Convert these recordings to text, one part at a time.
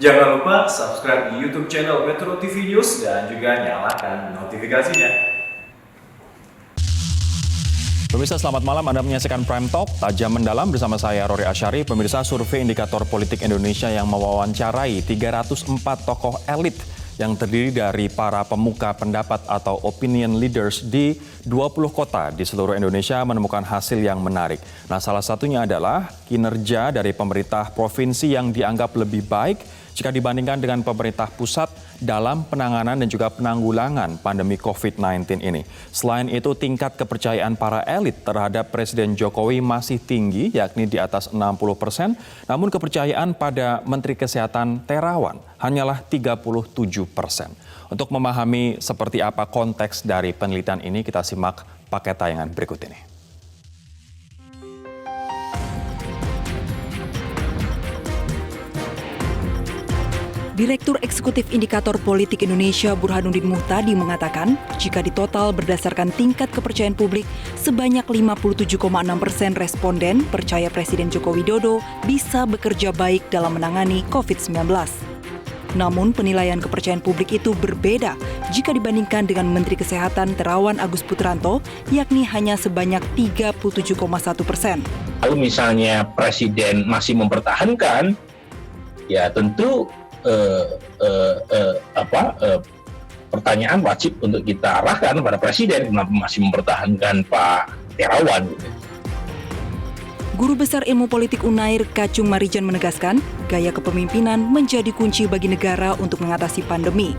Jangan lupa subscribe di YouTube channel Metro TV News dan juga nyalakan notifikasinya. Pemirsa, selamat malam. Anda menyaksikan Prime Talk, tajam mendalam bersama saya, Rory Asyari. Pemirsa, survei indikator politik Indonesia yang mewawancarai 304 tokoh elit yang terdiri dari para pemuka pendapat atau opinion leaders di 20 kota di seluruh Indonesia menemukan hasil yang menarik. Nah, salah satunya adalah kinerja dari pemerintah provinsi yang dianggap lebih baik jika dibandingkan dengan pemerintah pusat dalam penanganan dan juga penanggulangan pandemi COVID-19 ini. Selain itu, tingkat kepercayaan para elit terhadap Presiden Jokowi masih tinggi, yakni di atas 60%, namun kepercayaan pada Menteri Kesehatan Terawan hanyalah 37%. Untuk memahami seperti apa konteks dari penelitian ini, kita simak paket tayangan berikut ini. Direktur Eksekutif Indikator Politik Indonesia Burhanuddin Muhtadi mengatakan, jika ditotal berdasarkan tingkat kepercayaan publik, sebanyak 57,6% responden percaya Presiden Joko Widodo bisa bekerja baik dalam menangani COVID-19. Namun penilaian kepercayaan publik itu berbeda jika dibandingkan dengan Menteri Kesehatan Terawan Agus Putranto, yakni hanya sebanyak 37,1%. Kalau misalnya Presiden masih mempertahankan, ya tentu pertanyaan wajib untuk kita arahkan kepada Presiden, kenapa masih mempertahankan Pak Terawan. Guru Besar Ilmu Politik UNAIR Kacung Marijan menegaskan, gaya kepemimpinan menjadi kunci bagi negara untuk mengatasi pandemi.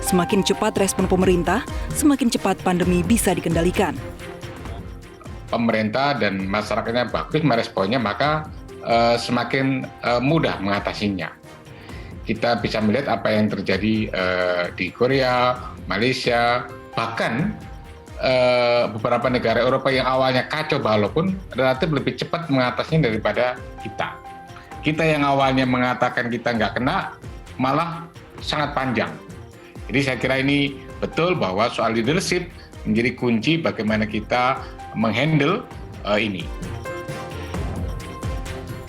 Semakin cepat respon pemerintah, semakin cepat pandemi bisa dikendalikan. Pemerintah dan masyarakatnya bagus meresponnya, maka semakin mudah mengatasinya. Kita bisa melihat apa yang terjadi di Korea, Malaysia, bahkan beberapa negara Eropa yang awalnya kacau balau pun relatif lebih cepat mengatasinya daripada kita. Kita yang awalnya mengatakan kita nggak kena, malah sangat panjang. Jadi saya kira ini betul bahwa soal leadership menjadi kunci bagaimana kita menghandle ini.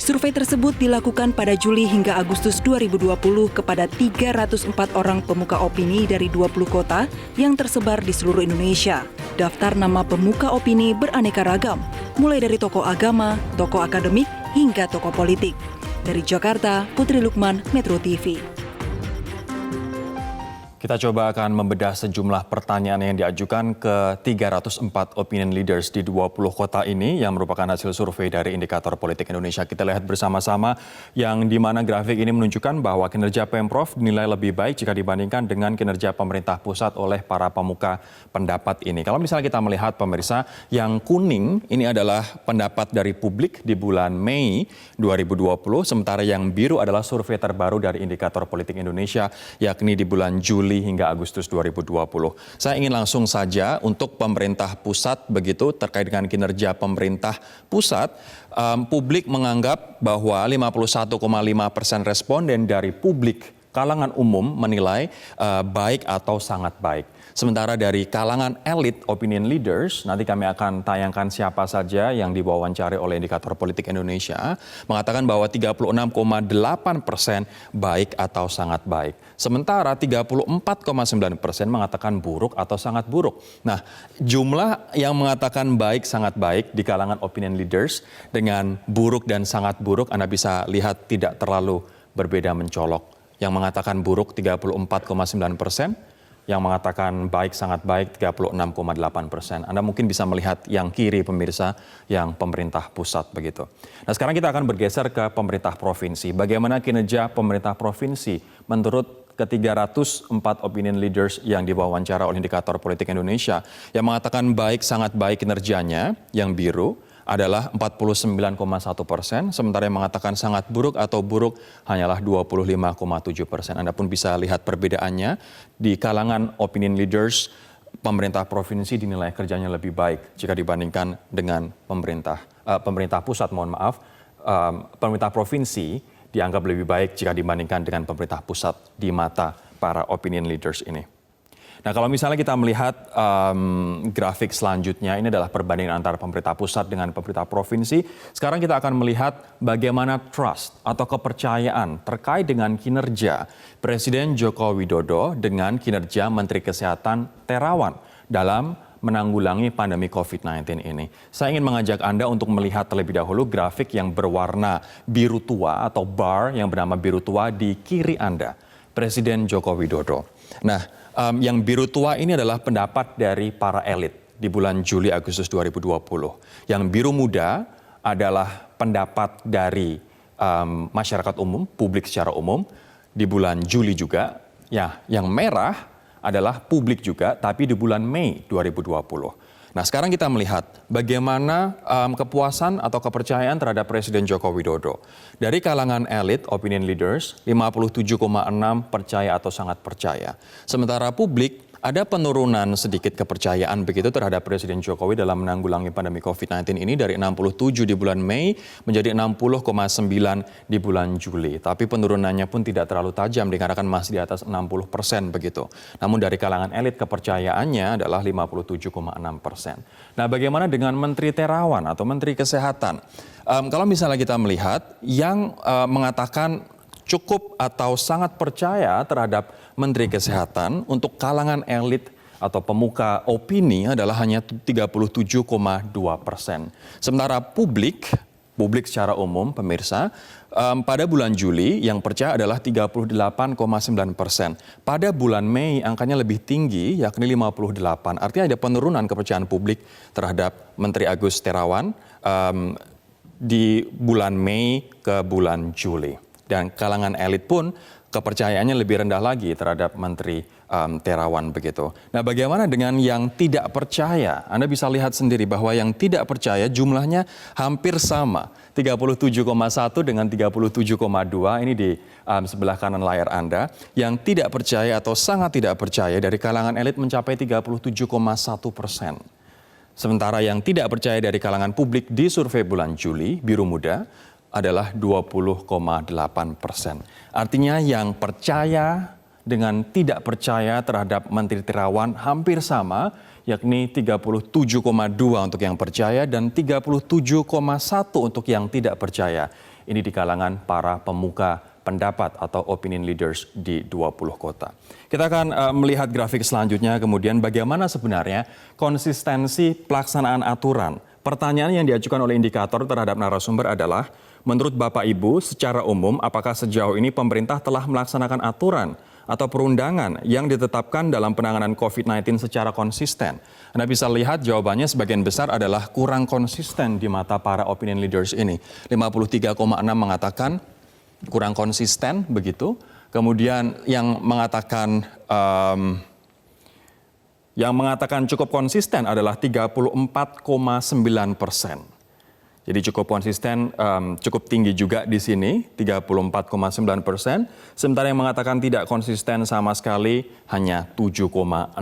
Survei tersebut dilakukan pada Juli hingga Agustus 2020 kepada 304 orang pemuka opini dari 20 kota yang tersebar di seluruh Indonesia. Daftar nama pemuka opini beraneka ragam, mulai dari tokoh agama, tokoh akademik, hingga tokoh politik. Dari Jakarta, Putri Lukman, Metro TV. Kita coba akan membedah sejumlah pertanyaan yang diajukan ke 304 opinion leaders di 20 kota ini yang merupakan hasil survei dari Indikator Politik Indonesia. Kita lihat bersama-sama yang di mana grafik ini menunjukkan bahwa kinerja Pemprov dinilai lebih baik jika dibandingkan dengan kinerja pemerintah pusat oleh para pemuka pendapat ini. Kalau misalnya kita melihat pemirsa, yang kuning ini adalah pendapat dari publik di bulan Mei 2020, sementara yang biru adalah survei terbaru dari Indikator Politik Indonesia yakni di bulan Juli hingga Agustus 2020. Saya ingin langsung saja untuk pemerintah pusat begitu terkait dengan kinerja pemerintah pusat, publik menganggap bahwa 51,5% responden dari publik kalangan umum menilai baik atau sangat baik. Sementara dari kalangan elit opinion leaders, nanti kami akan tayangkan siapa saja yang diwawancari oleh Indikator Politik Indonesia, mengatakan bahwa 36,8% baik atau sangat baik. Sementara 34,9% mengatakan buruk atau sangat buruk. Nah, jumlah yang mengatakan baik sangat baik di kalangan opinion leaders dengan buruk dan sangat buruk, Anda bisa lihat tidak terlalu berbeda mencolok. Yang mengatakan buruk 34,9%, yang mengatakan baik sangat baik 36,8%. Anda mungkin bisa melihat yang kiri pemirsa, yang pemerintah pusat begitu. Nah, sekarang kita akan bergeser ke pemerintah provinsi. Bagaimana kinerja pemerintah provinsi menurut ke-304 opinion leaders yang diwawancara oleh Indikator Politik Indonesia, yang mengatakan baik sangat baik kinerjanya, yang biru adalah 49,1%, sementara yang mengatakan sangat buruk atau buruk hanyalah 25,7%. Anda pun bisa lihat perbedaannya di kalangan opinion leaders, pemerintah provinsi dinilai kerjanya lebih baik jika dibandingkan dengan pemerintah pusat, pemerintah provinsi dianggap lebih baik jika dibandingkan dengan pemerintah pusat di mata para opinion leaders ini. Nah, kalau misalnya kita melihat grafik selanjutnya, ini adalah perbandingan antara pemerintah pusat dengan pemerintah provinsi. Sekarang kita akan melihat bagaimana trust atau kepercayaan terkait dengan kinerja Presiden Joko Widodo dengan kinerja Menteri Kesehatan Terawan dalam menanggulangi pandemi COVID-19 ini. Saya ingin mengajak Anda untuk melihat terlebih dahulu grafik yang berwarna biru tua atau bar yang bernama biru tua di kiri Anda, Presiden Joko Widodo. Nah, yang biru tua ini adalah pendapat dari para elit di bulan Juli Agustus 2020. Yang biru muda adalah pendapat dari masyarakat umum, publik secara umum di bulan Juli juga. Ya, yang merah adalah publik juga tapi di bulan Mei 2020. Nah, sekarang kita melihat bagaimana kepuasan atau kepercayaan terhadap Presiden Joko Widodo. Dari kalangan elit, opinion leaders, 57,6 percaya atau sangat percaya. Sementara publik, ada penurunan sedikit kepercayaan begitu terhadap Presiden Jokowi dalam menanggulangi pandemi COVID-19 ini dari 67 di bulan Mei menjadi 60,9 di bulan Juli. Tapi penurunannya pun tidak terlalu tajam dikarenakan masih di atas 60% begitu. Namun dari kalangan elit kepercayaannya adalah 57,6%. Nah, bagaimana dengan Menteri Terawan atau Menteri Kesehatan? Kalau misalnya kita melihat yang mengatakan cukup atau sangat percaya terhadap Menteri Kesehatan untuk kalangan elit atau pemuka opini adalah hanya 37,2%. Sementara publik secara umum, pemirsa, pada bulan Juli yang percaya adalah 38,9%. Pada bulan Mei angkanya lebih tinggi, yakni 58. Artinya ada penurunan kepercayaan publik terhadap Menteri Agus Terawan di bulan Mei ke bulan Juli. Dan kalangan elit pun kepercayaannya lebih rendah lagi terhadap Menteri Terawan begitu. Nah, bagaimana dengan yang tidak percaya? Anda bisa lihat sendiri bahwa yang tidak percaya jumlahnya hampir sama. 37,1 dengan 37,2 ini di sebelah kanan layar Anda. Yang tidak percaya atau sangat tidak percaya dari kalangan elit mencapai 37,1%. Sementara yang tidak percaya dari kalangan publik di survei bulan Juli, biru muda, adalah 20,8%. Artinya yang percaya dengan tidak percaya terhadap Menteri Terawan hampir sama, yakni 37,2 untuk yang percaya dan 37,1 untuk yang tidak percaya. Ini di kalangan para pemuka pendapat atau opinion leaders di 20 kota. Kita akan melihat grafik selanjutnya kemudian bagaimana sebenarnya konsistensi pelaksanaan aturan. Pertanyaan yang diajukan oleh indikator terhadap narasumber adalah, menurut Bapak Ibu secara umum apakah sejauh ini pemerintah telah melaksanakan aturan atau perundangan yang ditetapkan dalam penanganan COVID-19 secara konsisten? Anda bisa lihat jawabannya sebagian besar adalah kurang konsisten di mata para opinion leaders ini. 53,6 mengatakan kurang konsisten begitu. Kemudian yang mengatakan cukup konsisten adalah 34,9%. Jadi cukup konsisten, cukup tinggi juga di sini, 34,9%. Sementara yang mengatakan tidak konsisten sama sekali hanya 7,6%,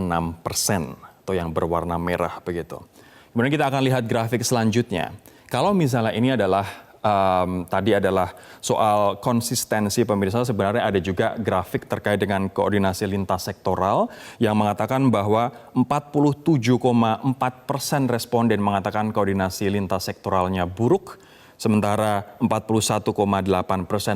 atau yang berwarna merah begitu. Kemudian kita akan lihat grafik selanjutnya. Kalau misalnya ini adalah tadi adalah soal konsistensi pemirsa, sebenarnya ada juga grafik terkait dengan koordinasi lintas sektoral yang mengatakan bahwa 47,4% responden mengatakan koordinasi lintas sektoralnya buruk, sementara 41,8%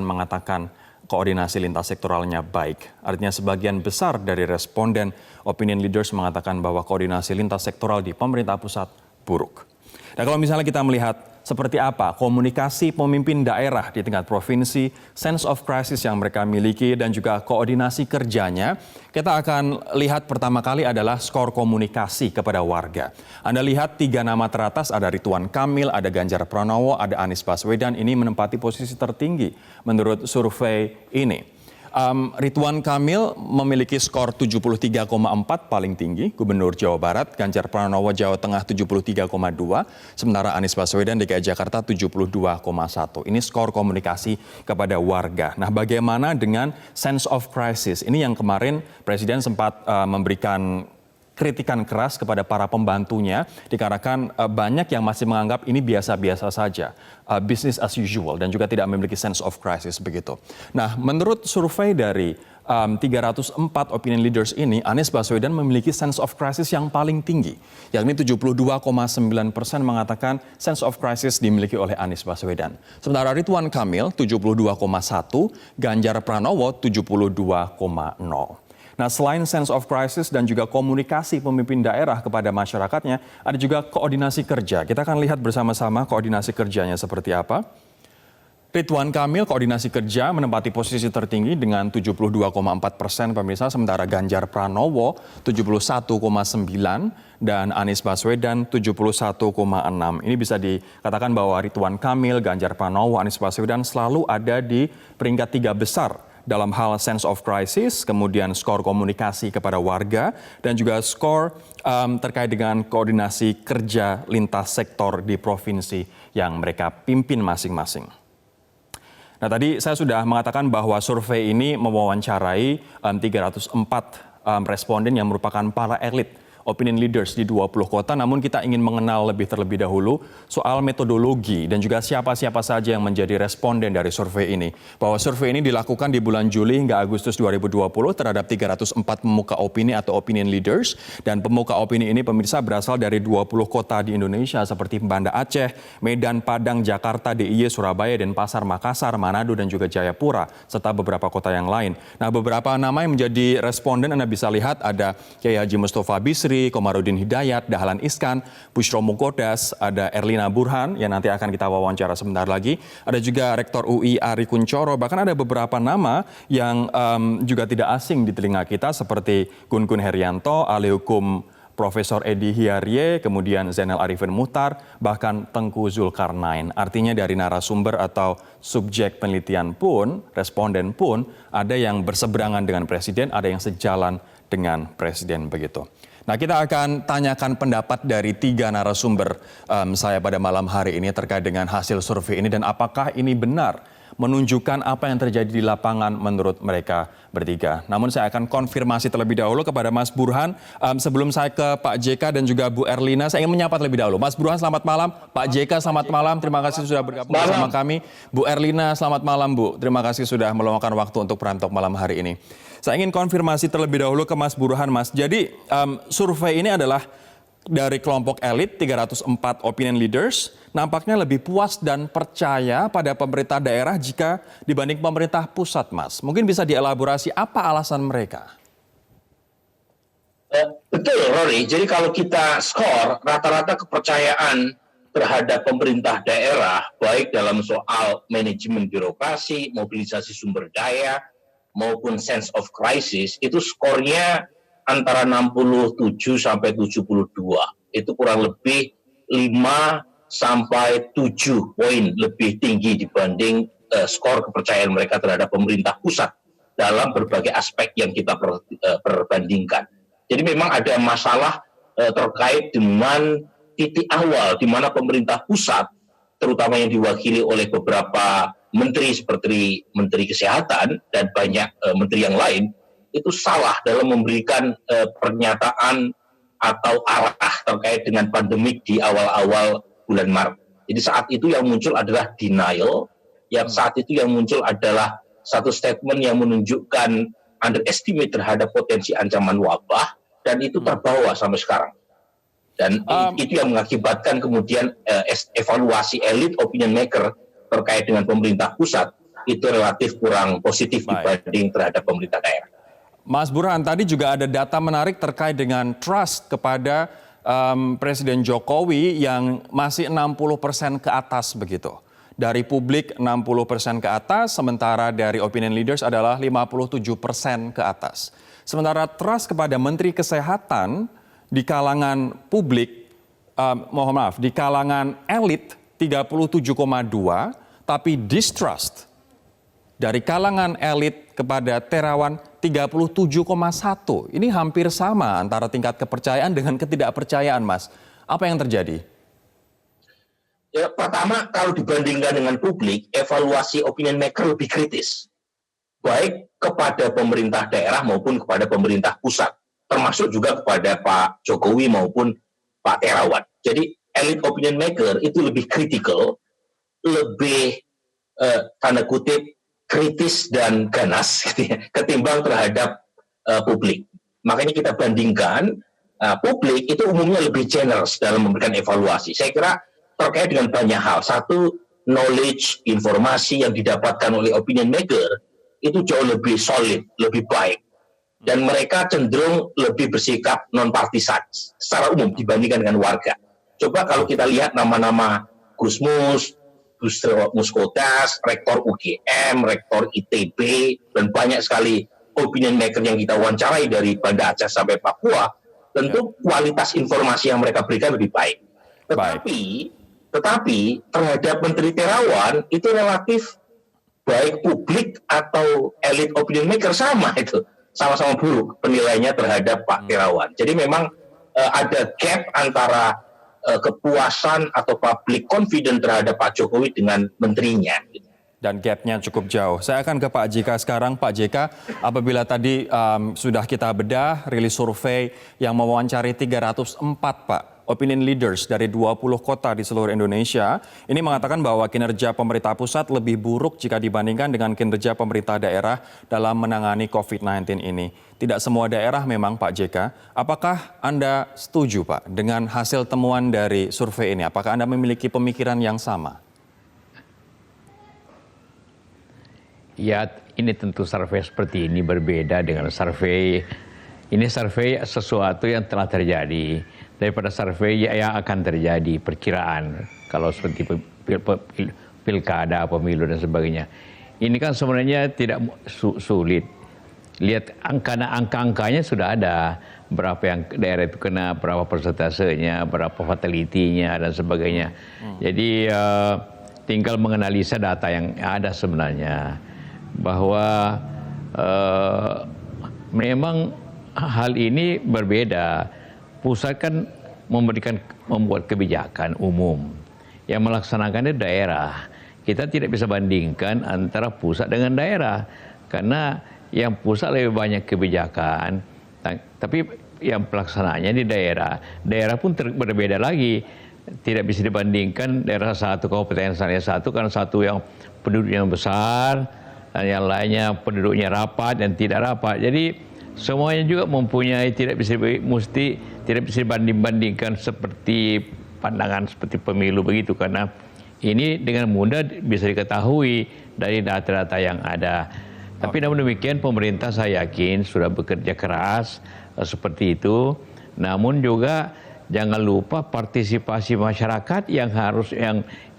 mengatakan koordinasi lintas sektoralnya baik. Artinya sebagian besar dari responden opinion leaders mengatakan bahwa koordinasi lintas sektoral di pemerintah pusat buruk. Nah, kalau misalnya kita melihat seperti apa komunikasi pemimpin daerah di tingkat provinsi, sense of crisis yang mereka miliki, dan juga koordinasi kerjanya, kita akan lihat pertama kali adalah skor komunikasi kepada warga. Anda lihat 3 nama teratas, ada Ridwan Kamil, ada Ganjar Pranowo, ada Anies Baswedan, ini menempati posisi tertinggi menurut survei ini. Ridwan Kamil memiliki skor 73,4 paling tinggi, Gubernur Jawa Barat, Ganjar Pranowo Jawa Tengah 73,2, sementara Anies Baswedan DKI Jakarta 72,1. Ini skor komunikasi kepada warga. Nah, bagaimana dengan sense of crisis? Ini yang kemarin Presiden sempat memberikan kritikan keras kepada para pembantunya dikarenakan banyak yang masih menganggap ini biasa-biasa saja, business as usual, dan juga tidak memiliki sense of crisis begitu. Nah, menurut survei dari 304 opinion leaders ini, Anies Baswedan memiliki sense of crisis yang paling tinggi, yakni 72,9% mengatakan sense of crisis dimiliki oleh Anies Baswedan. Sementara Ridwan Kamil 72,1, Ganjar Pranowo 72,0. Nah, selain sense of crisis dan juga komunikasi pemimpin daerah kepada masyarakatnya, ada juga koordinasi kerja. Kita akan lihat bersama-sama koordinasi kerjanya seperti apa. Ridwan Kamil koordinasi kerja menempati posisi tertinggi dengan 72,4% pemirsa, sementara Ganjar Pranowo 71,9 dan Anies Baswedan 71,6. Ini bisa dikatakan bahwa Ridwan Kamil, Ganjar Pranowo, Anies Baswedan selalu ada di peringkat 3 besar dalam hal sense of crisis, kemudian skor komunikasi kepada warga, dan juga skor terkait dengan koordinasi kerja lintas sektor di provinsi yang mereka pimpin masing-masing. Nah, tadi saya sudah mengatakan bahwa survei ini mewawancarai 304 responden yang merupakan para elit opinion leaders di 20 kota, namun kita ingin mengenal terlebih dahulu soal metodologi dan juga siapa-siapa saja yang menjadi responden dari survei ini. Bahwa survei ini dilakukan di bulan Juli hingga Agustus 2020 terhadap 304 pemuka opini atau opinion leaders, dan pemuka opini ini pemirsa berasal dari 20 kota di Indonesia seperti Banda Aceh, Medan, Padang, Jakarta, DIY, Surabaya, Denpasar, Makassar, Manado, dan juga Jayapura, serta beberapa kota yang lain. Nah, beberapa nama yang menjadi responden Anda bisa lihat ada Kiai Haji Mustafa Bisri, Komarudin Hidayat, Dahlan Iskan, Bushro Mukodas, ada Erlina Burhan yang nanti akan kita wawancara sebentar lagi. Ada juga Rektor UI Ari Kunchoro, bahkan ada beberapa nama yang juga tidak asing di telinga kita seperti Gun Gun Herianto, ahli hukum Profesor Edi Hiarie, kemudian Zainal Arifin Muhtar, bahkan Tengku Zulkarnain. Artinya dari narasumber atau subjek penelitian pun, responden pun, ada yang berseberangan dengan Presiden, ada yang sejalan dengan Presiden begitu. Nah, kita akan tanyakan pendapat dari 3 narasumber saya pada malam hari ini terkait dengan hasil survei ini dan apakah ini benar menunjukkan apa yang terjadi di lapangan menurut mereka bertiga. Namun saya akan konfirmasi terlebih dahulu kepada Mas Burhan. Sebelum saya ke Pak JK dan juga Bu Erlina, saya ingin menyapa terlebih dahulu. Mas Burhan, selamat malam. Pak JK, selamat malam. Terima kasih sudah bergabung bersama kami. Bu Erlina, selamat malam Bu. Terima kasih sudah meluangkan waktu untuk Prime Talk malam hari ini. Saya ingin konfirmasi terlebih dahulu ke Mas Burhan, Mas. Jadi survei ini adalah dari kelompok elit 304 opinion leaders nampaknya lebih puas dan percaya pada pemerintah daerah jika dibanding pemerintah pusat, Mas. Mungkin bisa dielaborasi apa alasan mereka? Betul, Rory. Jadi kalau kita skor rata-rata kepercayaan terhadap pemerintah daerah, baik dalam soal manajemen birokrasi, mobilisasi sumber daya, maupun sense of crisis, itu skornya antara 67 sampai 72. Itu kurang lebih 5 sampai 7 poin lebih tinggi dibanding skor kepercayaan mereka terhadap pemerintah pusat dalam berbagai aspek yang kita perbandingkan. Jadi memang ada masalah terkait dengan titik awal di mana pemerintah pusat, terutama yang diwakili oleh beberapa menteri seperti Menteri Kesehatan dan banyak menteri yang lain, itu salah dalam memberikan pernyataan atau arah terkait dengan pandemik di awal-awal bulan Maret. Jadi saat itu yang muncul adalah denial, yang saat itu yang muncul adalah satu statement yang menunjukkan underestimate terhadap potensi ancaman wabah, dan itu terbawa sampai sekarang. Dan itu yang mengakibatkan kemudian evaluasi elit opinion maker terkait dengan pemerintah pusat itu relatif kurang positif dibanding terhadap pemerintah daerah. Mas Burhan, tadi juga ada data menarik terkait dengan trust kepada Presiden Jokowi yang masih 60% ke atas begitu. Dari publik 60% ke atas, sementara dari opinion leaders adalah 57% ke atas. Sementara trust kepada Menteri Kesehatan di kalangan publik, di kalangan elit 37,2, tapi distrust dari kalangan elit kepada Terawan 37,1. Ini hampir sama antara tingkat kepercayaan dengan ketidakpercayaan, Mas. Apa yang terjadi? Ya, pertama, kalau dibandingkan dengan publik, evaluasi opinion maker lebih kritis. Baik kepada pemerintah daerah maupun kepada pemerintah pusat. Termasuk juga kepada Pak Jokowi maupun Pak Terawan. Jadi elit opinion maker itu lebih kritikal, lebih tanda kutip kritis dan ganas gitu ya, ketimbang terhadap publik. Makanya kita bandingkan publik itu umumnya lebih generous dalam memberikan evaluasi. Saya kira terkait dengan banyak hal. Satu, knowledge, informasi yang didapatkan oleh opinion maker itu jauh lebih solid, lebih baik. Dan mereka cenderung lebih bersikap non-partisan secara umum dibandingkan dengan warga. Coba kalau kita lihat nama-nama Gusmus, Busro Muskodas, Rektor UGM, Rektor ITB, dan banyak sekali opinion maker yang kita wawancarai dari Banda Aceh sampai Papua, tentu kualitas informasi yang mereka berikan lebih baik. Tetapi terhadap Menteri Terawan itu relatif baik publik atau elit opinion maker sama-sama buruk penilaiannya terhadap Pak Terawan. Jadi memang ada gap antara kepuasan atau public confidence terhadap Pak Jokowi dengan menterinya. Dan gapnya cukup jauh. Saya akan ke Pak JK sekarang. Pak JK, apabila tadi sudah kita bedah rilis survei yang mewawancari 304 Pak opinion leaders dari 20 kota di seluruh Indonesia, ini mengatakan bahwa kinerja pemerintah pusat lebih buruk jika dibandingkan dengan kinerja pemerintah daerah dalam menangani COVID-19 ini. Tidak semua daerah memang Pak JK. Apakah Anda setuju Pak dengan hasil temuan dari survei ini? Apakah Anda memiliki pemikiran yang sama? Ya, ini tentu survei seperti ini berbeda dengan survei. Ini survei sesuatu yang telah terjadi daripada survei yang akan terjadi, perkiraan. Kalau seperti pilkada, pemilu dan sebagainya. Ini kan sebenarnya tidak sulit. Lihat angka-angkanya sudah ada. Berapa yang daerah itu kena, berapa persentasenya, berapa fatality-nya dan sebagainya. Jadi tinggal menganalisa data yang ada sebenarnya. Bahwa memang hal ini berbeda. Pusat kan membuat kebijakan umum. Yang melaksanakannya daerah. Kita tidak bisa bandingkan antara pusat dengan daerah. Karena yang pusat lebih banyak kebijakan, tapi yang pelaksanaannya di daerah. Daerah pun berbeda lagi. Tidak bisa dibandingkan daerah satu, kabupaten satu, karena satu yang penduduknya besar, dan yang lainnya penduduknya rapat dan tidak rapat. Jadi semuanya juga mempunyai tidak bisa dibanding-bandingkan seperti pandangan seperti pemilu begitu, karena ini dengan mudah bisa diketahui dari data-data yang ada. Tapi namun demikian pemerintah saya yakin sudah bekerja keras seperti itu. Namun juga jangan lupa partisipasi masyarakat yang harus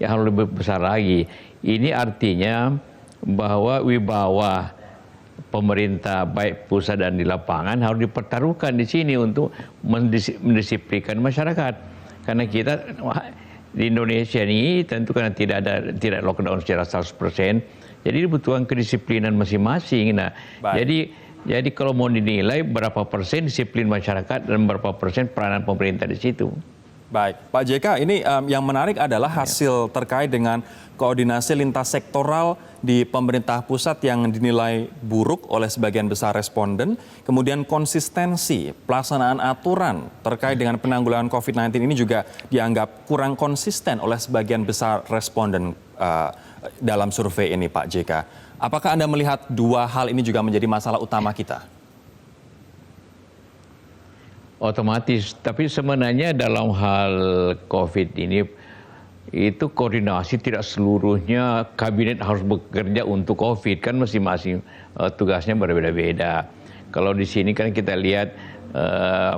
lebih besar lagi. Ini artinya bahwa wibawa pemerintah baik pusat dan di lapangan harus dipertaruhkan di sini untuk mendisiplinkan masyarakat. Karena kita di Indonesia ini tentu karena tidak lockdown secara 100%, jadi dibutuhkan kedisiplinan masing-masing. Nah, jadi kalau mau dinilai berapa persen disiplin masyarakat dan berapa persen peranan pemerintah di situ. Baik, Pak JK, ini yang menarik adalah hasil terkait dengan koordinasi lintas sektoral di pemerintah pusat yang dinilai buruk oleh sebagian besar responden. Kemudian konsistensi pelaksanaan aturan terkait dengan penanggulangan COVID-19 ini juga dianggap kurang konsisten oleh sebagian besar responden dalam survei ini, Pak JK. Apakah Anda melihat dua hal ini juga menjadi masalah utama kita? Otomatis, tapi sebenarnya dalam hal COVID ini itu koordinasi tidak seluruhnya kabinet harus bekerja untuk COVID, kan masing-masing tugasnya berbeda-beda. Kalau di sini kan kita lihat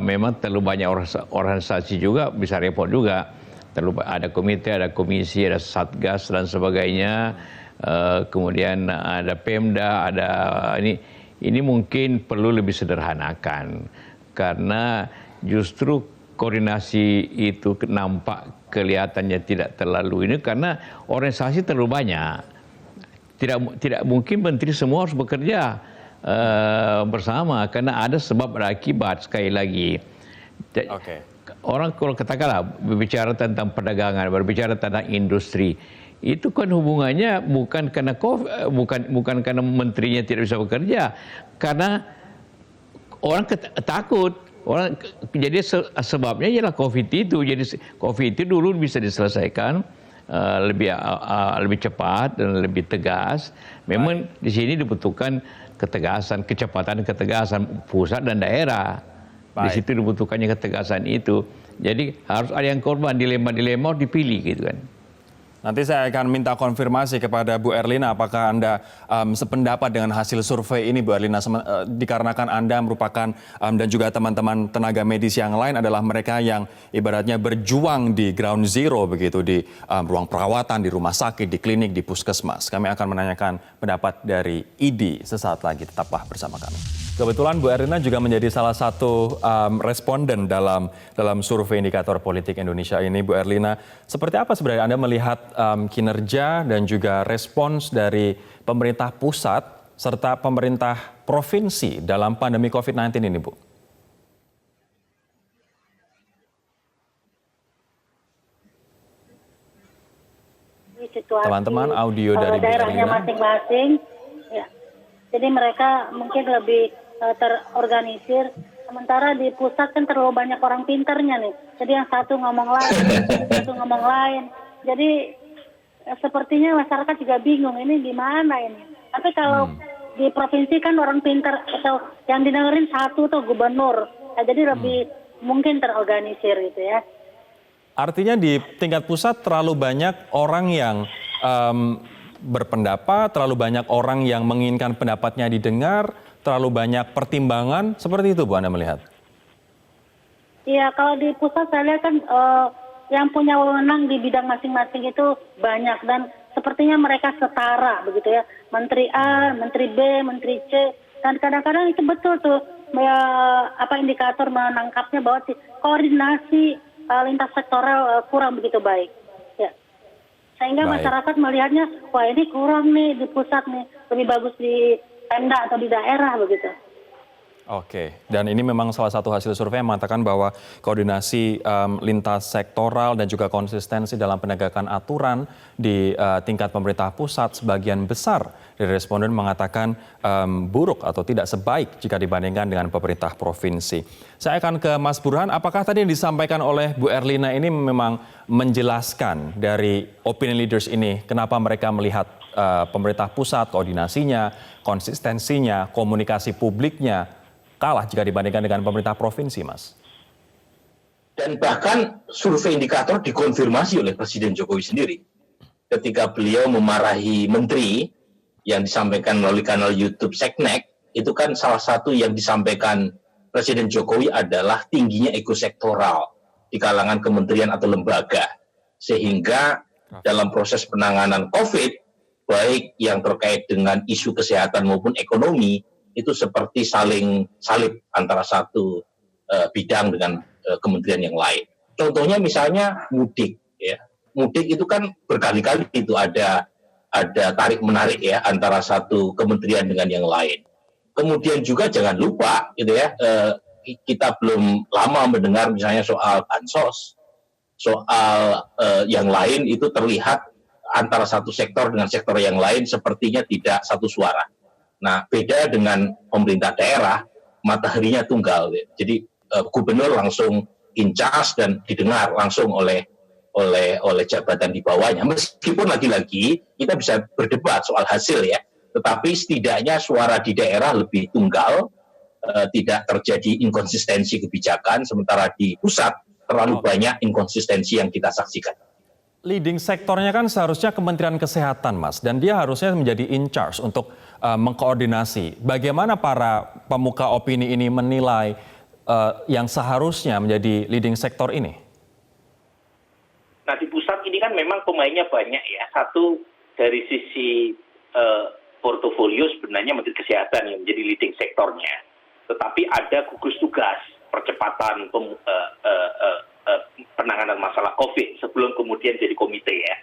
memang terlalu banyak organisasi juga bisa repot juga. Terlalu ada komite, ada komisi, ada satgas dan sebagainya. Kemudian ada Pemda, ada ini mungkin perlu lebih sederhanakan. Karena justru koordinasi itu nampak kelihatannya tidak terlalu ini karena organisasi terlalu banyak. Tidak mungkin menteri semua harus bekerja bersama karena ada sebab dan akibat sekali lagi. Orang kalau katakanlah berbicara tentang perdagangan, berbicara tentang industri, itu kan hubungannya bukan karena menterinya tidak bisa bekerja, karena orang takut, jadi sebabnya ialah COVID itu. Jadi COVID itu dulu bisa diselesaikan lebih cepat dan lebih tegas. Memang di sini dibutuhkan ketegasan, ketegasan pusat dan daerah. Di situ dibutuhkannya ketegasan itu. Jadi harus ada yang korban, dilema-dilema harus dipilih gitu kan. Nanti saya akan minta konfirmasi kepada Bu Erlina apakah Anda sependapat dengan hasil survei ini, Bu Erlina, dikarenakan Anda merupakan dan juga teman-teman tenaga medis yang lain adalah mereka yang ibaratnya berjuang di ground zero begitu, di ruang perawatan, di rumah sakit, di klinik, di puskesmas. Kami akan menanyakan pendapat dari IDI sesaat lagi, tetaplah bersama kami. Kebetulan Bu Erlina juga menjadi salah satu responden dalam survei indikator politik Indonesia ini. Bu Erlina, seperti apa sebenarnya Anda melihat kinerja dan juga respons dari pemerintah pusat serta pemerintah provinsi dalam pandemi COVID-19 ini, Bu? Teman-teman, audio dari Bu daerahnya Erlina. masing-masing, ya. Jadi mereka mungkin lebih terorganisir. Sementara di pusat kan terlalu banyak orang pinternya nih. Jadi yang satu ngomong lain, satu ngomong lain. Jadi sepertinya masyarakat juga bingung ini gimana ini. Tapi kalau di provinsi kan orang pinter atau yang didengerin satu tuh gubernur. Nah, jadi lebih mungkin terorganisir gitu ya. Artinya di tingkat pusat terlalu banyak orang yang berpendapat, terlalu banyak orang yang menginginkan pendapatnya didengar, terlalu banyak pertimbangan, seperti itu Bu Anda melihat? Iya, kalau di pusat saya lihat kan yang punya wewenang di bidang masing-masing itu banyak dan sepertinya mereka setara begitu ya. Menteri A, Menteri B, Menteri C, dan kadang-kadang itu betul tuh indikator menangkapnya bahwa koordinasi lintas sektoral kurang begitu baik. Ya. Sehingga masyarakat melihatnya, wah ini kurang nih di pusat nih, lebih bagus di Pemda atau di daerah begitu. Oke, dan ini memang salah satu hasil survei yang mengatakan bahwa koordinasi lintas sektoral dan juga konsistensi dalam penegakan aturan di tingkat pemerintah pusat sebagian besar dari responden mengatakan buruk atau tidak sebaik jika dibandingkan dengan pemerintah provinsi. Saya akan ke Mas Burhan, apakah tadi yang disampaikan oleh Bu Erlina ini memang menjelaskan dari opinion leaders ini kenapa mereka melihat pemerintah pusat, koordinasinya, konsistensinya, komunikasi publiknya kalah jika dibandingkan dengan pemerintah provinsi, Mas? Dan bahkan survei indikator dikonfirmasi oleh Presiden Jokowi sendiri. Ketika beliau memarahi menteri yang disampaikan melalui kanal YouTube Seknek, itu kan salah satu yang disampaikan Presiden Jokowi adalah tingginya ekosektoral di kalangan kementerian atau lembaga. Sehingga dalam proses penanganan COVID, baik yang terkait dengan isu kesehatan maupun ekonomi, itu seperti saling salib antara satu bidang dengan kementerian yang lain. Contohnya misalnya mudik, ya. Mudik itu kan berkali-kali itu ada tarik menarik ya antara satu kementerian dengan yang lain. Kemudian juga jangan lupa, gitu ya, kita belum lama mendengar misalnya soal bansos, soal yang lain itu terlihat antara satu sektor dengan sektor yang lain sepertinya tidak satu suara. Nah, beda dengan pemerintah daerah, mataharinya tunggal. Jadi gubernur langsung in charge dan didengar langsung oleh jabatan di bawahnya. Meskipun lagi-lagi kita bisa berdebat soal hasil ya, tetapi setidaknya suara di daerah lebih tunggal, tidak terjadi inkonsistensi kebijakan, sementara di pusat terlalu banyak inkonsistensi yang kita saksikan. Leading sektornya kan seharusnya Kementerian Kesehatan, Mas, dan dia harusnya menjadi in charge untuk mengkoordinasi. Bagaimana para pemuka opini ini menilai yang seharusnya menjadi leading sektor ini? Nah, di pusat ini kan memang pemainnya banyak ya. Satu dari sisi portofolio sebenarnya Menteri Kesehatan yang menjadi leading sektornya. Tetapi ada gugus tugas percepatan penanganan masalah COVID sebelum kemudian jadi komite ya.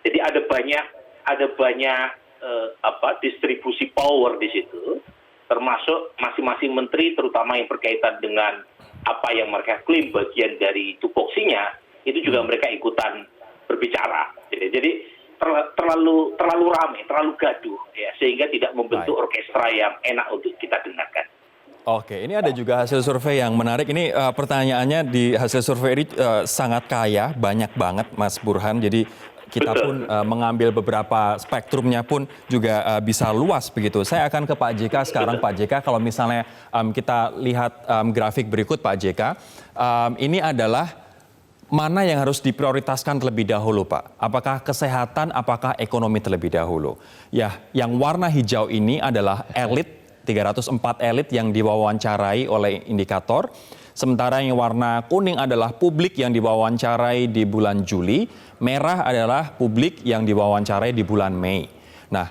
Jadi ada banyak distribusi power di situ, termasuk masing-masing menteri, terutama yang berkaitan dengan apa yang mereka klaim bagian dari tupoksinya, itu juga mereka ikutan berbicara. Jadi terlalu ramai, terlalu gaduh ya, sehingga tidak membentuk orkestra yang enak untuk kita dengarkan. Oke, ini ada juga hasil survei yang menarik. Ini pertanyaannya di hasil survei ini sangat kaya, banyak banget Mas Burhan. Jadi kita Betul. pun mengambil beberapa spektrumnya pun juga bisa luas begitu. Saya akan ke Pak JK sekarang. Pak JK, kalau misalnya kita lihat grafik berikut Pak JK, ini adalah mana yang harus diprioritaskan terlebih dahulu, Pak? Apakah kesehatan, apakah ekonomi terlebih dahulu? Ya, yang warna hijau ini adalah elit, 304 elit yang diwawancarai oleh indikator. Sementara yang warna kuning adalah publik yang diwawancarai di bulan Juli. Merah adalah publik yang diwawancarai di bulan Mei. Nah,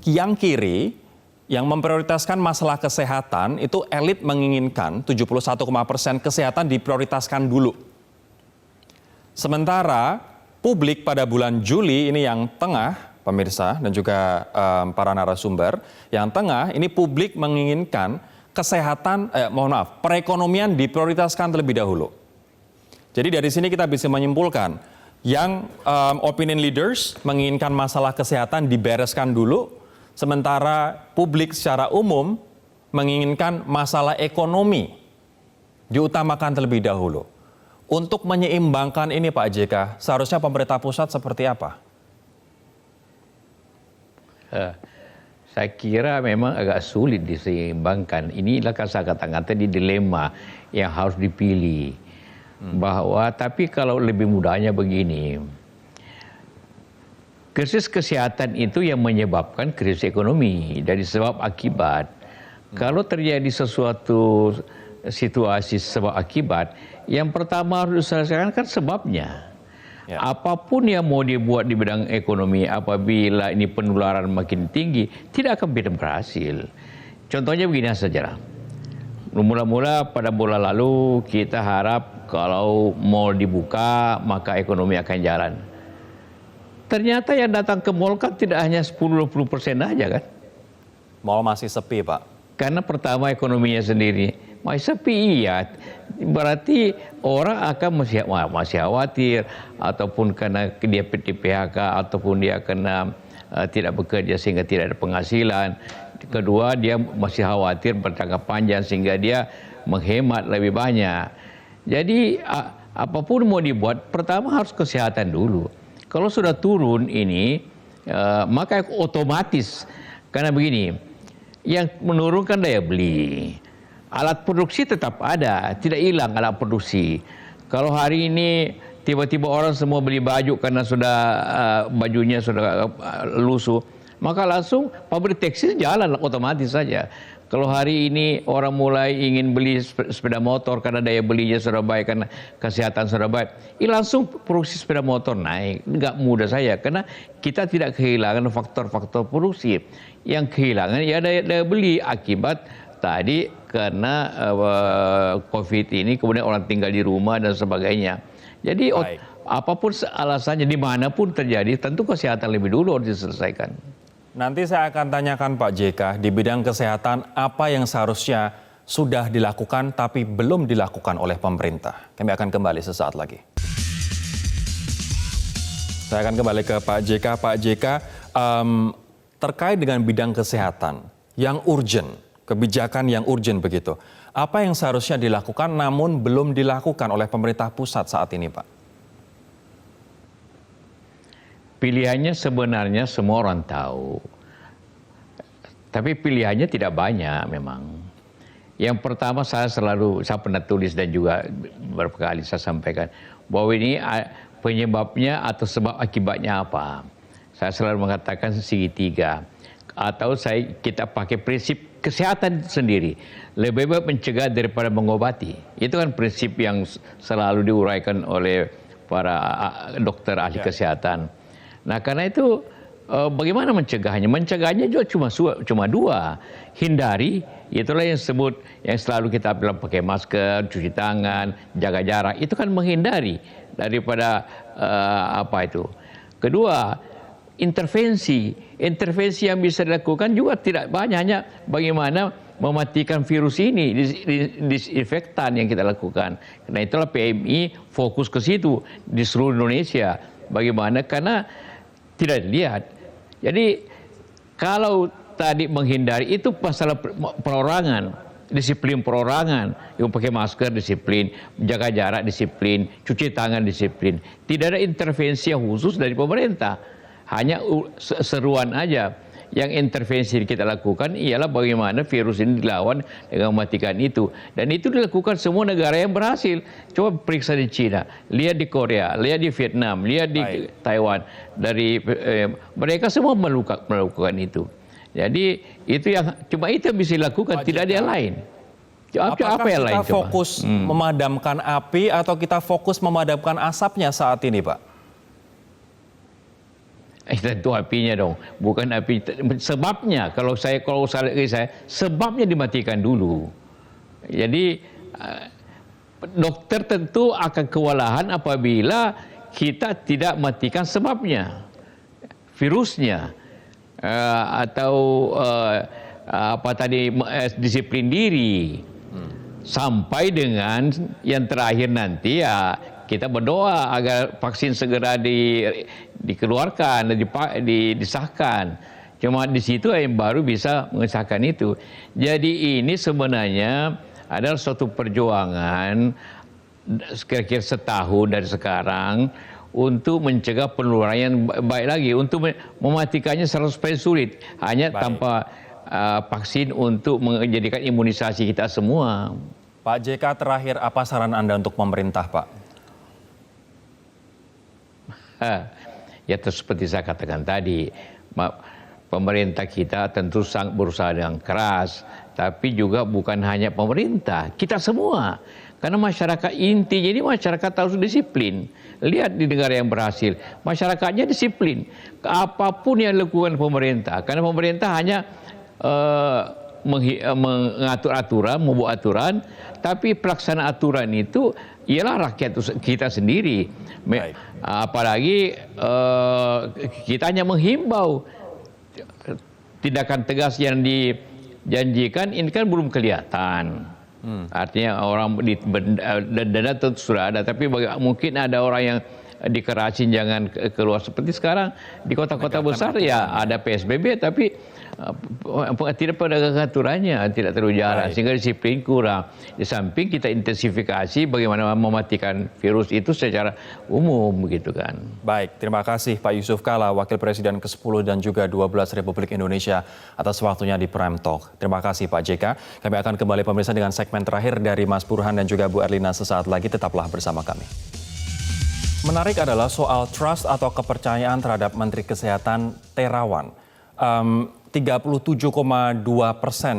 yang kiri yang memprioritaskan masalah kesehatan itu elit menginginkan 71,% kesehatan diprioritaskan dulu. Sementara publik pada bulan Juli ini yang tengah, pemirsa dan juga para narasumber, yang tengah ini publik menginginkan kesehatan, perekonomian diprioritaskan terlebih dahulu. Jadi dari sini kita bisa menyimpulkan yang opinion leaders menginginkan masalah kesehatan dibereskan dulu, sementara publik secara umum menginginkan masalah ekonomi diutamakan terlebih dahulu. Untuk menyeimbangkan ini Pak JK, seharusnya pemerintah pusat seperti apa? Saya kira memang agak sulit diseimbangkan. Inilah saya katakan tadi dilema yang harus dipilih. Bahwa tapi kalau lebih mudahnya begini, krisis kesehatan itu yang menyebabkan krisis ekonomi dari sebab akibat. Kalau terjadi sesuatu situasi sebab akibat, yang pertama harus diselesaikan kan sebabnya. Ya. Apapun yang mau dibuat di bidang ekonomi, apabila ini penularan makin tinggi, tidak akan bisa berhasil. Contohnya begini saja. Mula-mula pada bulan lalu kita harap kalau mall dibuka maka ekonomi akan jalan. Ternyata yang datang ke mall kan tidak hanya 10-20% aja kan. Mall masih sepi Pak. Karena pertama ekonominya sendiri masih sepi, iya. Berarti orang akan masih khawatir, ataupun karena dia di PHK, ataupun dia kena tidak bekerja sehingga tidak ada penghasilan. Kedua, dia masih khawatir berjangka panjang sehingga dia menghemat lebih banyak. Jadi apapun mau dibuat, pertama harus kesehatan dulu. Kalau sudah turun ini, maka otomatis, karena begini, yang menurunkan daya beli. Alat produksi tetap ada, tidak hilang alat produksi. Kalau hari ini tiba-tiba orang semua beli baju karena sudah bajunya sudah lusuh, maka langsung pabrik tekstil jalan otomatis saja. Kalau hari ini orang mulai ingin beli sepeda motor karena daya belinya sudah baik, karena kesehatan sudah baik, langsung produksi sepeda motor naik. Enggak mudah saya, karena kita tidak kehilangan faktor-faktor produksi. Yang kehilangan ya daya beli akibat tadi karena COVID ini, kemudian orang tinggal di rumah dan sebagainya. Jadi apapun alasannya, dimanapun terjadi, tentu kesehatan lebih dulu harus diselesaikan. Nanti saya akan tanyakan Pak JK, di bidang kesehatan apa yang seharusnya sudah dilakukan tapi belum dilakukan oleh pemerintah. Kami akan kembali sesaat lagi. Saya akan kembali ke Pak JK. Pak JK, terkait dengan bidang kesehatan yang urgent, kebijakan yang urgent begitu. Apa yang seharusnya dilakukan namun belum dilakukan oleh pemerintah pusat saat ini, Pak? Pilihannya sebenarnya semua orang tahu. Tapi pilihannya tidak banyak memang. Yang pertama saya pernah tulis dan juga beberapa kali saya sampaikan bahwa ini penyebabnya atau sebab akibatnya apa. Saya selalu mengatakan segitiga. Atau kita pakai prinsip kesehatan sendiri. Lebih baik mencegah daripada mengobati. Itu kan prinsip yang selalu diuraikan oleh para dokter ahli kesehatan. Nah, karena itu bagaimana mencegahnya? Mencegahnya juga cuma dua. Hindari, itulah yang selalu kita bilang pakai masker, cuci tangan, jaga jarak. Itu kan menghindari daripada Kedua, intervensi. Intervensi yang bisa dilakukan juga tidak banyak, hanya bagaimana mematikan virus ini, disinfektan yang kita lakukan. Karena itulah PMI fokus ke situ di seluruh Indonesia. Bagaimana? Karena tidak dilihat. Jadi kalau tadi menghindari itu masalah perorangan. disiplin perorangan, yang pakai masker disiplin, jaga jarak disiplin, cuci tangan disiplin. Tidak ada intervensi yang khusus dari pemerintah, hanya seruan aja. Yang intervensi kita lakukan ialah bagaimana virus ini dilawan dengan mematikan itu. Dan itu dilakukan semua negara yang berhasil. Coba periksa di China, lihat di Korea, lihat di Vietnam, lihat di Taiwan. Mereka semua melakukan itu. Jadi itu yang cuma itu yang bisa dilakukan, tidak ada yang lain. Apakah apa yang kita lain coba? fokus memadamkan api atau kita fokus memadamkan asapnya saat ini, Pak? Tentu apinya dong, bukan api. Sebabnya kalau saya sebabnya dimatikan dulu. Jadi dokter tentu akan kewalahan apabila kita tidak matikan sebabnya, virusnya, atau disiplin diri, sampai dengan yang terakhir nanti ya kita berdoa agar vaksin segera dikeluarkan, disahkan. Cuma di situ yang baru bisa mengesahkan itu. Jadi ini sebenarnya adalah suatu perjuangan kira-kira setahun dari sekarang untuk mencegah penularan yang baik lagi. Untuk mematikannya 100% sulit. Hanya tanpa vaksin untuk menjadikan imunisasi kita semua. Pak JK, terakhir apa saran Anda untuk pemerintah, Pak? Ya seperti saya katakan tadi, pemerintah kita tentu sangat berusaha dengan keras, tapi juga bukan hanya pemerintah, kita semua. Karena masyarakat inti, jadi masyarakat harus disiplin. Lihat di negara yang berhasil, masyarakatnya disiplin. Apapun yang dilakukan pemerintah, karena pemerintah hanya mengatur aturan, membuat aturan, tapi pelaksana aturan itu ialah rakyat kita sendiri. Apalagi kita hanya menghimbau. Tindakan tegas yang dijanjikan ini kan belum kelihatan. Artinya orang denda tentu sudah ada, tapi mungkin ada orang yang dikerasin jangan keluar seperti sekarang di kota-kota besar ya ada PSBB, tapi tidak pada aturannya, tidak terlalu jalan, sehingga disiplin kurang. Di samping kita intensifikasi bagaimana mematikan virus itu secara umum, gitu kan. Baik, terima kasih Pak Yusuf Kalla, Wakil Presiden ke-10 dan juga 12 Republik Indonesia atas waktunya di Prime Talk. Terima kasih Pak JK. Kami akan kembali pemirsa dengan segmen terakhir dari Mas Burhan dan juga Bu Erlina sesaat lagi. Tetaplah bersama kami. Menarik adalah soal trust atau kepercayaan terhadap Menteri Kesehatan Terawan. 37,2%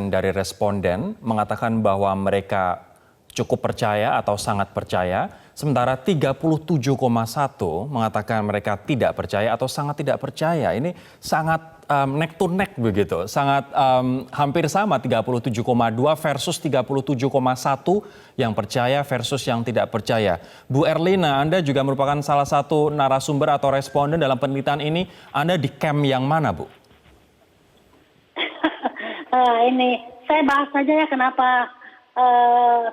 dari responden mengatakan bahwa mereka cukup percaya atau sangat percaya, sementara 37,1 mengatakan mereka tidak percaya atau sangat tidak percaya. Ini sangat neck to neck begitu, sangat hampir sama 37,2 versus 37,1 yang percaya versus yang tidak percaya. Bu Erlina, Anda juga merupakan salah satu narasumber atau responden dalam penelitian ini. Anda di camp yang mana, Bu? Ini saya bahas saja ya kenapa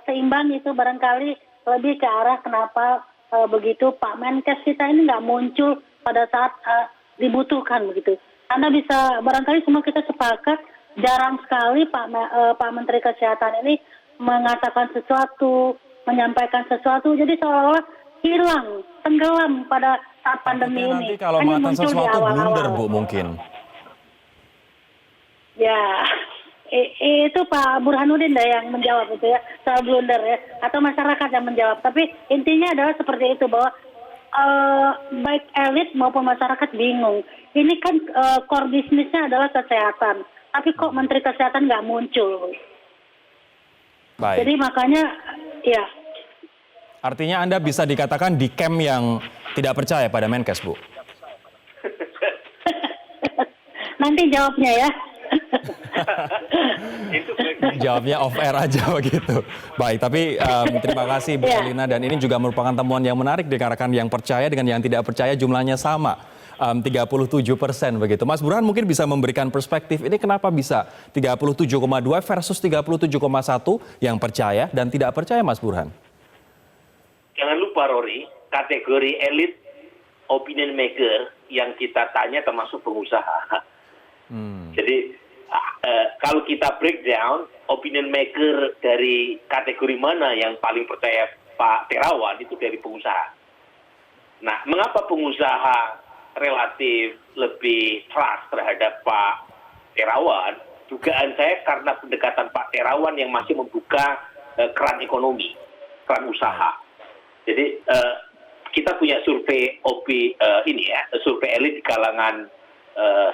seimbang itu barangkali lebih ke arah kenapa begitu Pak Menkes kita ini nggak muncul pada saat dibutuhkan begitu. Anda bisa barangkali semua kita sepakat jarang sekali Pak Menteri Kesehatan ini mengatakan sesuatu, menyampaikan sesuatu, jadi seolah-olah hilang, tenggelam pada saat pandemi ini. Nanti kalau mengatakan sesuatu blunder, Bu, mungkin. Ya, itu Pak Burhanuddin yang menjawab itu ya, soal blunder ya, atau masyarakat yang menjawab. Tapi intinya adalah seperti itu bahwa baik elit maupun masyarakat bingung. Ini kan core bisnisnya adalah kesehatan, tapi kok Menteri Kesehatan nggak muncul. Baik. Jadi makanya, ya. Artinya Anda bisa dikatakan di camp yang tidak percaya pada Menkes, Bu? Nanti jawabnya ya. Jawabnya off air aja begitu. Baik, tapi terima kasih Bu Erlina, dan ini juga merupakan temuan yang menarik dikarenakan yang percaya dengan yang tidak percaya jumlahnya sama, 37% begitu. Mas Burhan mungkin bisa memberikan perspektif ini kenapa bisa 37,2 versus 37,1 yang percaya dan tidak percaya, Mas Burhan? Jangan lupa Rory, kategori elit opinion maker yang kita tanya termasuk pengusaha. Jadi kalau kita breakdown opinion maker dari kategori mana yang paling percaya Pak Terawan itu dari pengusaha. Nah, mengapa pengusaha relatif lebih trust terhadap Pak Terawan? Dugaan saya karena pendekatan Pak Terawan yang masih membuka keran ekonomi, keran usaha. Jadi kita punya survei survei elit di kalangan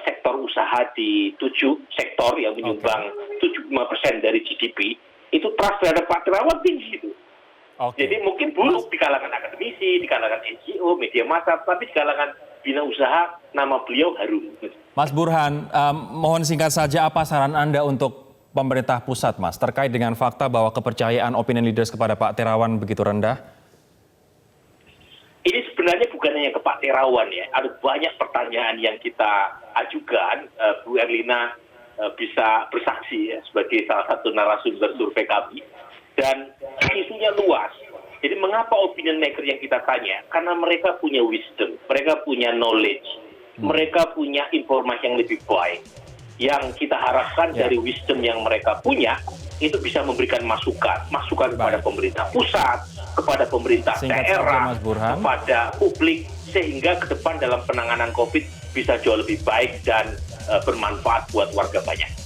sektor usaha di 7 sektor yang menyumbang 75% dari GDP, itu trust terhadap Pak Terawan tinggi itu. Jadi mungkin buruk di kalangan akademisi, di kalangan NGO, media massa, tapi di kalangan bina usaha nama beliau harum. Mas Burhan, mohon singkat saja apa saran Anda untuk pemerintah pusat, Mas, terkait dengan fakta bahwa kepercayaan opinion leaders kepada Pak Terawan begitu rendah? Ini sebenarnya bukan hanya ke Pak Terawan ya, ada banyak pertanyaan yang kita ajukan. Bu Erlina bisa bersaksi ya, sebagai salah satu narasumber survei kami. Dan isunya luas. Jadi mengapa opinion maker yang kita tanya? Karena mereka punya wisdom, mereka punya knowledge, mereka punya informasi yang lebih baik. Yang kita harapkan dari wisdom yang mereka punya, itu bisa memberikan masukan kepada pemerintah pusat, kepada pemerintah daerah, kepada publik, sehingga ke depan dalam penanganan COVID bisa jauh lebih baik dan bermanfaat buat warga banyak.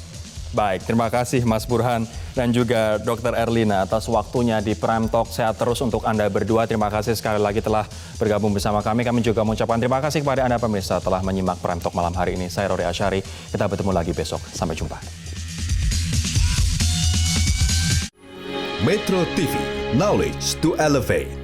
Baik, terima kasih Mas Burhan dan juga Dr. Erlina atas waktunya di Prime Talk. Sehat terus untuk Anda berdua. Terima kasih sekali lagi telah bergabung bersama kami. Kami juga mengucapkan terima kasih kepada Anda pemirsa telah menyimak Prime Talk malam hari ini. Saya Rory Asyari. Kita bertemu lagi besok. Sampai jumpa. Metro TV, knowledge to elevate.